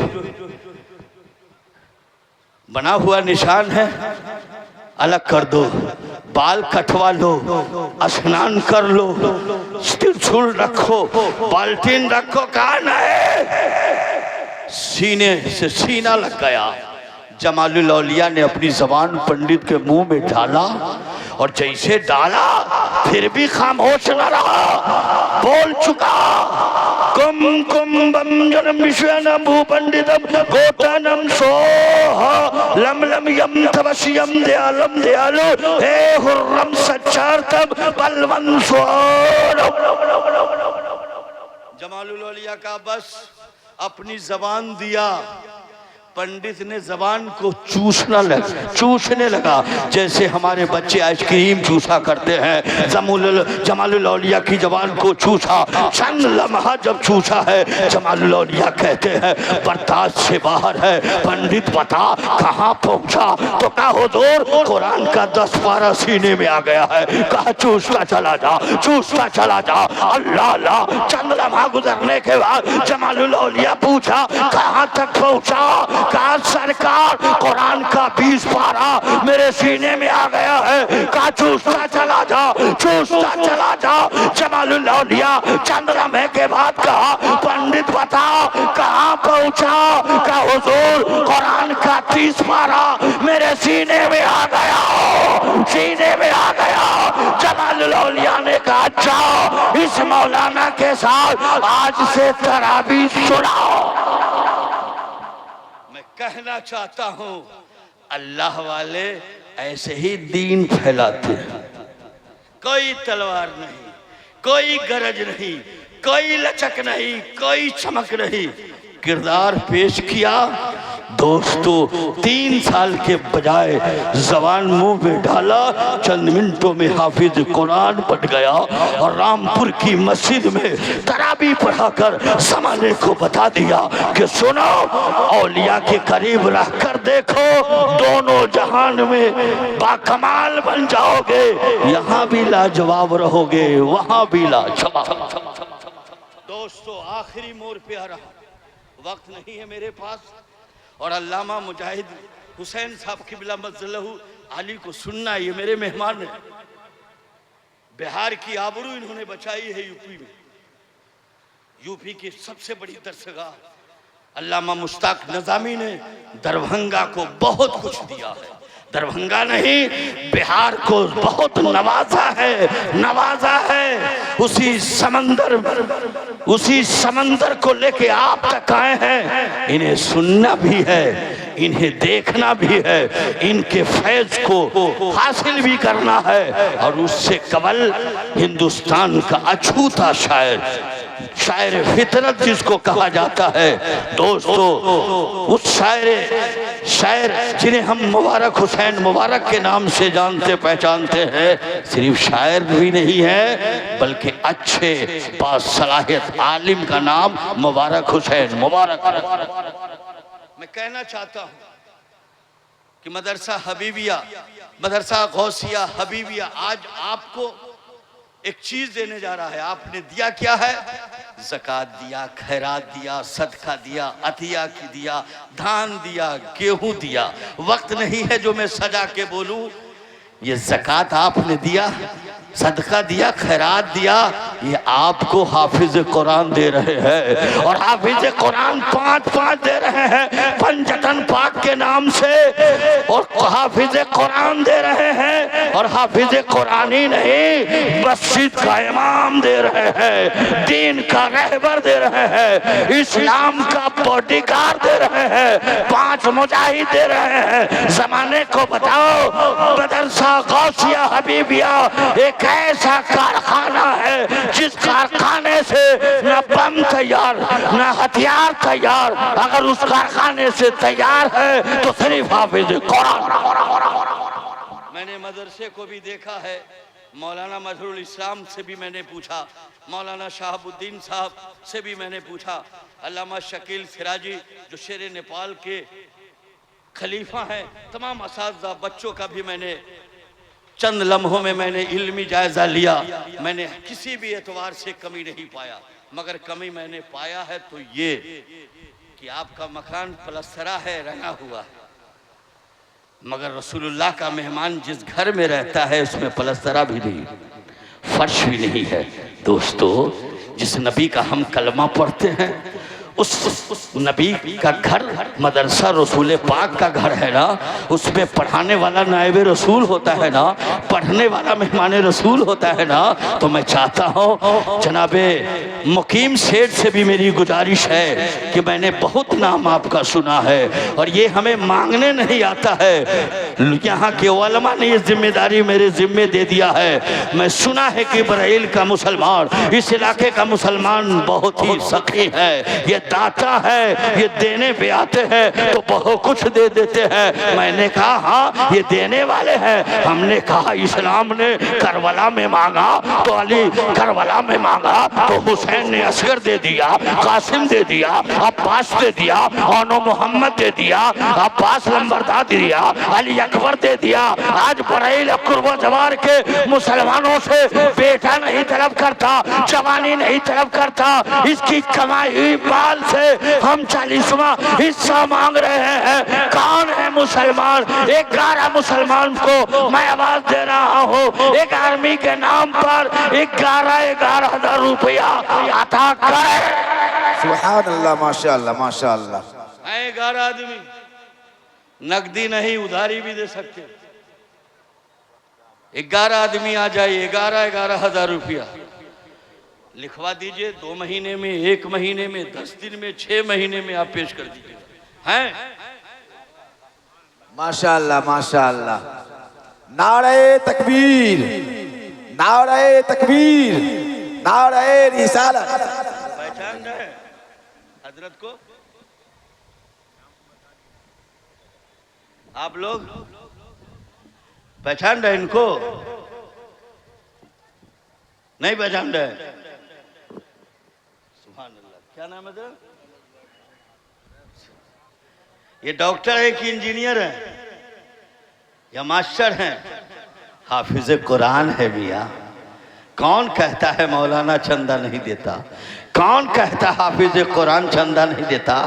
बना हुआ निशान है अलग कर दो, बाल कटवा लो, स्नान कर लो, त्रिशूल रखो, बाल्टीन रखो, कहा है सीने से सीना लग गया। जमालुल औलिया ने अपनी जबान पंडित के मुंह में डाला और जैसे डाला फिर भी खामोश न रहा, बोल चुका कुम कुम बम जनम विश्वनम भूपंडितम गोतनम सोहा लम लम यम तवश्यम दयालम दयालु हे हुर्रम सच्चार्थम बलवंत सोरम। जमालुल औलिया का बस अपनी जबान दिया, पंडित ने जबान को चूसने लगा जैसे हमारे बच्चे आइसक्रीम चूसा करते हैं। जमालुल औलिया की जबान को चूसा, चंद लम्हा जब चूसा है जमालुल औलिया कहते हैं बर्दाश्त से बाहर है, पंडित बता कहाँ पहुंचा? तो कहा हुजूर कुरान का 10 पारा सीने में आ गया है। कहा चूसता चला जा, चूसता चला जा। अल्लाह अल्लाह, चंद लम्हा गुजरने के बाद जमालुल औलिया पूछा कहाँ तक पहुंचा? कहा सरकार कुरान का 20 पारा मेरे सीने में आ गया है। कहा चूसता चला जा, चूसता चला जा। जमालुल औलिया चंद लम्हे के बाद कहा पंडित बता कहाँ पहुंचा? कहा हुजूर कुरान का 30 पारा मेरे सीने में आ गया, सीने में आ गया। जमालुल औलिया ने कहा अच्छा इस मौलाना के साथ आज से तराबी सुनाओ। कहना चाहता हूं अल्लाह वाले ऐसे ही दीन फैलाते हैं, कोई तलवार नहीं, कोई गरज नहीं, कोई लचक नहीं, कोई चमक नहीं। किरदार पेश किया दोस्तों, 3 साल के बजाय जबान मुंह में डाला, चंद मिनटों में हाफिज कुरान पढ़ गया और रामपुर की मस्जिद में तराबी पढ़ाकर जमाने को बता दिया कि सुनो औलिया के करीब रहकर देखो, दोनों जहान में बाकमाल बन जाओगे, यहाँ भी लाजवाब रहोगे, वहाँ भी लाजवाब। दोस्तों आखिरी मोड़ पे आ रहा, वक्त नहीं है मेरे पास, और अल्लामा मुजाहिद हुसैन साहब क़िबला मज़लहु अली को सुनना, ये मेरे मेहमान हैं। बिहार की आबरू इन्होंने बचाई है यूपी में, यूपी की सबसे बड़ी दरसगाह अल्लामा मुश्ताक नज़ामी ने दरभंगा को बहुत कुछ दिया है। दरभंगा नहीं बिहार को बहुत नवाजा है, नवाजा है। उसी समंदर को लेके आप तक आए हैं। इन्हें सुनना भी है, इन्हें देखना भी है, इनके फैज को हासिल भी करना है। और उससे कबल हिंदुस्तान का अछूता शायर फितरत जिसको कहा जाता है दोस्तों, उस शायर शायर जिन्हें हम मुबारक हुसैन मुबारक के नाम से जानते पहचानते हैं, सिर्फ शायर भी नहीं है बल्कि अच्छे बासलाहियत आलिम का नाम मुबारक हुसैन मुबारक। मैं कहना चाहता हूँ कि मदरसा हबीबिया, मदरसा गौसिया हबीबिया आज आपको एक चीज देने जा रहा है। आपने दिया क्या है? ज़कात दिया, खैरात दिया, सदका दिया, अतिया की दिया, धान दिया, गेहूं दिया। वक्त नहीं है जो मैं सजा के बोलूं। ये ज़कात आपने दिया, सदका दिया, खैरात दिया, ये आपको हाफिज कुरान दे रहे हैं। और हाफिज कुरान 5-5 दे रहे हैं पंजतन पाक के नाम से। और हाफिज कुरान दे रहे हैं, और हाफिज कुरान ही नहीं मस्जिद का इमाम दे रहे हैं, दीन का रहबर दे रहे हैं, इस्लाम का बॉडीगार्ड दे रहे हैं, 5 मुजाहिद दे रहे हैं। जमाने को बताओ मदरसा गौसिया हबीबिया एक ऐसा कारखाना है जिस कारखाने से न बम तैयार न हथियार तैयार, अगर उस कारखाने से तैयार है तो सिर्फ हाफिज कुरान। मैंने मदरसे को भी देखा है, मौलाना मजहरुल इस्लाम से भी मैंने पूछा, मौलाना शहाबुद्दीन साहब से भी मैंने पूछा, अल्लामा शकील सिराजी जो शेर नेपाल के खलीफा हैं, तमाम असातिज़ा बच्चों का भी मैंने चंद लम्हों में मैंने इल्मी जायजा लिया। मैंने किसी भी एतवार से कमी नहीं पाया, मगर कमी मैंने पाया है तो ये कि आपका मकान पलस्तरा है, रंगा हुआ है, मगर रसूलुल्लाह का मेहमान जिस घर में रहता है उसमें पलस्तरा भी नहीं, फर्श भी नहीं है। दोस्तों, जिस नबी का हम कलमा पढ़ते हैं उस नबी का घर मदरसा रसूल पाक का घर है ना, उसमें पढ़ाने वाला नायब रसूल होता है ना, पढ़ने वाला मेहमान रसूल होता है ना। तो मैं चाहता हूँ जनाबे मुकीम सेठ से भी मेरी गुजारिश है कि मैंने बहुत नाम आपका सुना है और ये हमें मांगने नहीं आता है, यहाँ के उलमा ने ये जिम्मेदारी मेरे जिम्मे दे दिया है। मैं सुना है कि बरेल का मुसलमान, इस इलाके का मुसलमान बहुत ही सखी है, ये दाता है, ये देने पे आते हैं तो बहुत कुछ दे देते हैं। मैंने कहा हाँ ये देने वाले हैं। हमने कहा इस्लाम ने करबला में मांगा तो अली, करबला में मांगा तो हुसैन ने असगर दे दिया, कासिम दे दिया, अब्बास दे दिया, ओनो मोहम्मद दे दिया, अब्बास लंबरदार दे दिया, अली अकबर दे दिया। आज बरेल कुर्बा जवार के मुसलमानों से बेटा नहीं तलब करता, जवानी नहीं तलब करता, इसकी कमाई हुई बाल से हम 40वां हिस्सा मांग रहे हैं। कौन है मुसलमान? 11 मुसलमान को मैं आवाज दे रहा हूँ, एक आर्मी के नाम पर 11,000 रुपया अता करे। सुभान अल्लाह, माशाअल्लाह माशाअल्लाह। 11 आदमी नकदी नहीं उधारी भी दे सकते। 11 आदमी आ जाइए, 11,000 रुपया लिखवा दीजिए। 2 महीने में, 1 महीने में, 10 दिन में, 6 महीने में आप पेश कर दीजिए। हैं? माशाअल्लाह माशाअल्लाह। नारे तकबीर, नारे तकबीर, नारे रिसालत। पहचान रहे हजरत को आप लोग? पहचान रहे इनको? नहीं पहचान रहे? क्या नाम है तेरा? ये डॉक्टर है कि इंजीनियर है या मास्टर हैं? हाफिज कुरान है मियाँ। कौन कहता है मौलाना चंदा नहीं देता? कौन कहता हाफिज कुरान चंदा नहीं देता?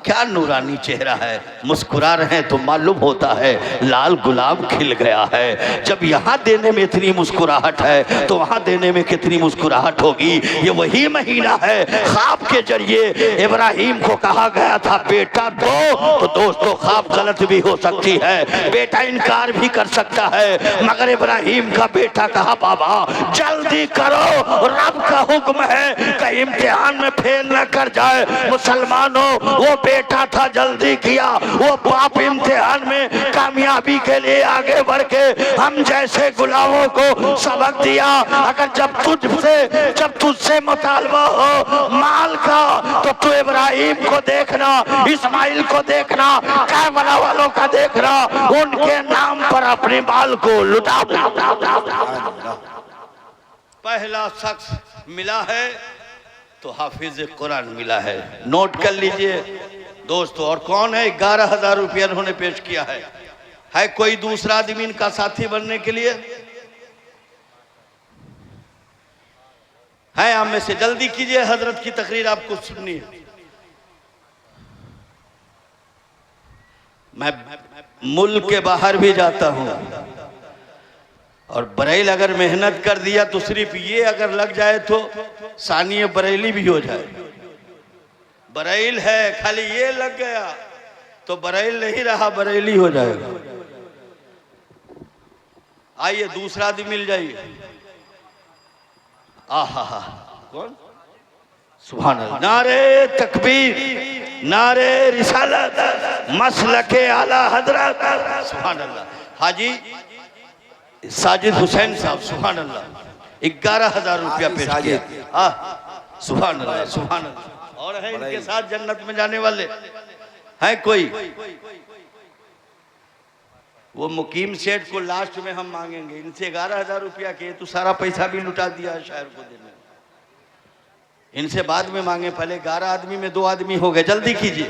क्या नूरानी चेहरा है, मुस्कुरा रहे हैं तो मालूम होता है लाल गुलाब खिल गया है। जब यहाँ देने में इतनी मुस्कुराहट है तो वहाँ देने में कितनी मुस्कुराहट होगी। ये वही महीना है ख्वाब के जरिए इब्राहिम को कहा गया था बेटा दो, तो दोस्तों ख्वाब गलत भी हो सकती है, बेटा इनकार भी कर सकता है, मगर इब्राहिम का बेटा कहा बाबा जल्दी करो, रब का हुक्म है कि इम्तिहान में फेल न कर जाए। मुसलमानों वो बेटा था, जल्दी किया, वो बाप इम्तिहान में कामयाबी के लिए आगे बढ़ के हम जैसे गुलामों को सबक दिया। अगर जब तुझसे मुतालबा हो माल का तो अब तो इब्राहिम को देखना, इस्माइल को देखना, करबला वालों का देखना, उनके नाम पर अपने बाल को लुटा। पहला शख्स मिला है तो हाफिज कुरान मिला है, नोट कर लीजिए दोस्तों। और कौन है? 11,000 रुपया उन्होंने पेश किया है कोई दूसरा आदमी इनका साथी बनने के लिए? है आप में से? जल्दी कीजिए, हजरत की तकरीर आपको सुननी है। मैं मुल्क के बाहर भी जाता हूं और बरेल अगर मेहनत कर दिया तो सिर्फ ये अगर लग जाए तो सानिया बरेली भी हो जाए। बरेल है, खाली ये लग गया तो बरेल नहीं रहा, बरेली हो जाएगा। आइए दूसरा आदमी मिल जाइए। आहा, कौन? सुभान अल्लाह। नारे तकबीर, नारे रिसालत, मसलके आला हजरत। सुभान अल्लाह। हाजी साजिद हुसैन साहब, सुभान अल्लाह, 11,000 रुपया पेश किया। सुभान अल्लाह, सुभान अल्लाह। और है इनके साथ जन्नत में जाने वाले हैं कोई? वो मुकीम सेठ को लास्ट में हम मांगेंगे, इनसे 11,000 रुपया के तो सारा पैसा भी लुटा दिया शायर को देने। इनसे बाद में मांगे, पहले 11 आदमी में 2 आदमी हो गए। जल्दी कीजिए।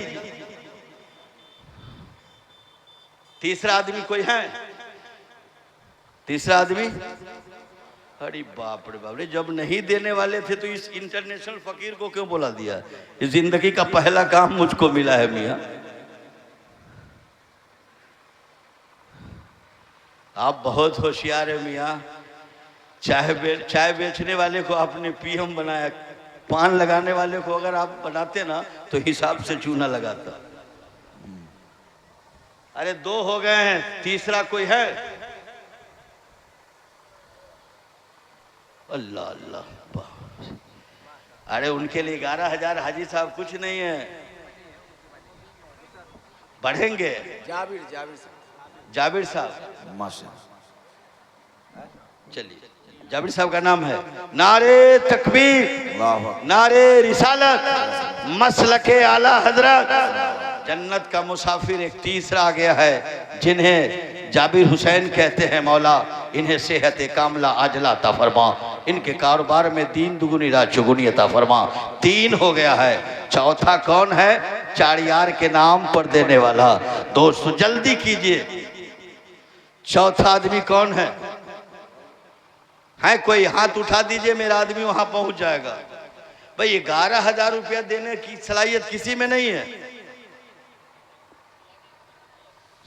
तीसरा आदमी कोई है? तीसरा आदमी? अरे बाप रे बाप रे, जब नहीं देने वाले थे तो इस इंटरनेशनल फकीर को क्यों बुला दिया? इस जिंदगी का पहला काम मुझको मिला है मियां। आप बहुत होशियार है मियां। चाय बेचने वाले को आपने पीएम बनाया, पान लगाने वाले को अगर आप बनाते ना तो हिसाब से चूना लगाता। अरे 2 हो गए हैं, तीसरा कोई है? अल्लाह अल्लाह। अरे उनके लिए 11,000 हाजी साहब कुछ नहीं है, बढ़ेंगे। जाबिर साहब माशाअल्लाह, चलिए जाबिर साहब का नाम है। नारे तकबीर, नारे रिसालत, मसलके आला हजरत। जन्नत का मुसाफिर एक तीसरा आ गया है जिन्हें जाबिर हुसैन कहते हैं। मौला इन्हें सेहत कामला आजला अता फरमा, इनके कारोबार में दीन दुगुनी रात चुगुनी अता फरमा। 3 हो गया है। चौथा कौन है? चाड़ियार के नाम पर देने वाला। दोस्तों जल्दी कीजिए, चौथा आदमी कौन है? कोई? हाथ उठा दीजिए, मेरा आदमी वहां पहुंच जाएगा। भाई 11,000 रुपया देने की सलाहियत किसी में नहीं है।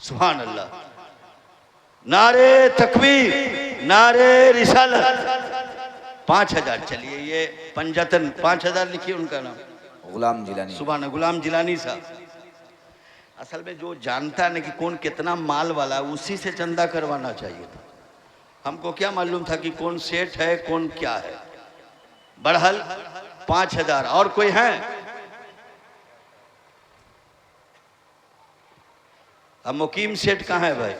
सुभान अल्लाह। नारे तकबीर, नारे रिसालत। 5,000। चलिए ये पंजतन 5,000 लिखिए, उनका नाम गुलाम जिलानी। सुभान, गुलाम जिलानी साहब। असल में जो जानता नहीं कि कौन कितना माल वाला, उसी से चंदा करवाना चाहिए था। हमको क्या मालूम था कि कौन सेठ है कौन क्या है। बड़हल 5,000। और कोई है? अब मुकीम सेठ कहाँ है भाई?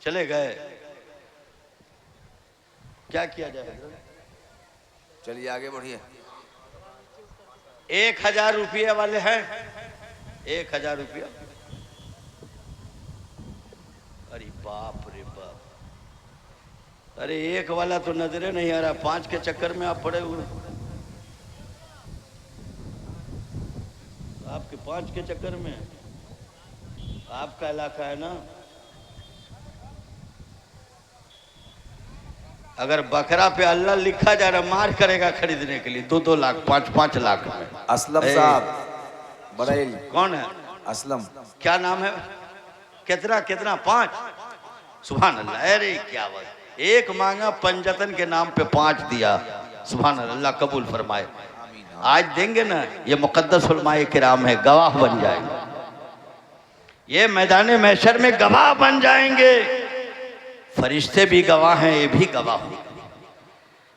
चले गए? क्या किया जाए? चलिए आगे बढ़िए। 1,000 रुपये वाले हैं? 1,000 रुपया। अरे बाप रे बाप। अरे 1 वाला तो नजरे नहीं आ रहा, 5 के चक्कर में आप पड़े हुए। आपके 5 के चक्कर में, आपका इलाका है ना। अगर बकरा पे अल्लाह लिखा जा रहा, मार करेगा खरीदने के लिए 2-2 लाख 5-5 लाख में। असलम साहब बरेल। कौन है? असलम। क्या नाम है? कितना 5? सुभान अल्लाह। अरे क्या बात। 1 मांगा, पंजतन के नाम पे 5 दिया। सुभान अल्लाह, कबूल फरमाए। आज देंगे ना, ये मुकद्दस उलमाए किराम है, गवाह बन जाएंगे। ये मैदान महशर में गवाह बन जाएंगे। फरिश्ते भी गवाह हैं, ये भी गवाह होंगे।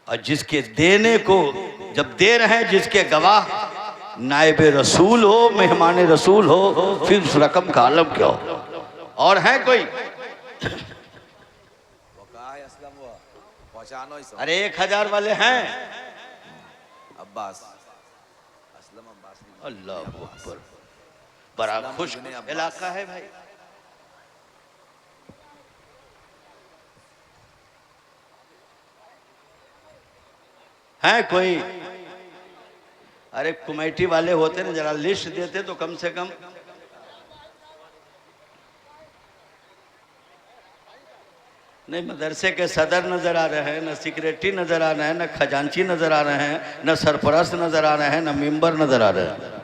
और जिसके देने को जब दे रहे हैं, जिसके गवाह नायब रसूल हो, मेहमान रसूल हो, फिर उस रकम का आलम क्या हो। और है कोई? अरे 1,000 वाले हैं? अब्बास अल्लाह अकबर, बड़ा खुश इलाका है भाई। है कोई? अरे कमेटी वाले होते ना, जरा लिस्ट देते तो कम से कम। नहीं, मदरसे के सदर नजर आ रहे हैं, न सेक्रेटरी नजर आ रहे हैं, न खजांची नजर आ रहे हैं, न सरपरस्त नजर आ रहे हैं, न मेंबर नजर आ रहे हैं।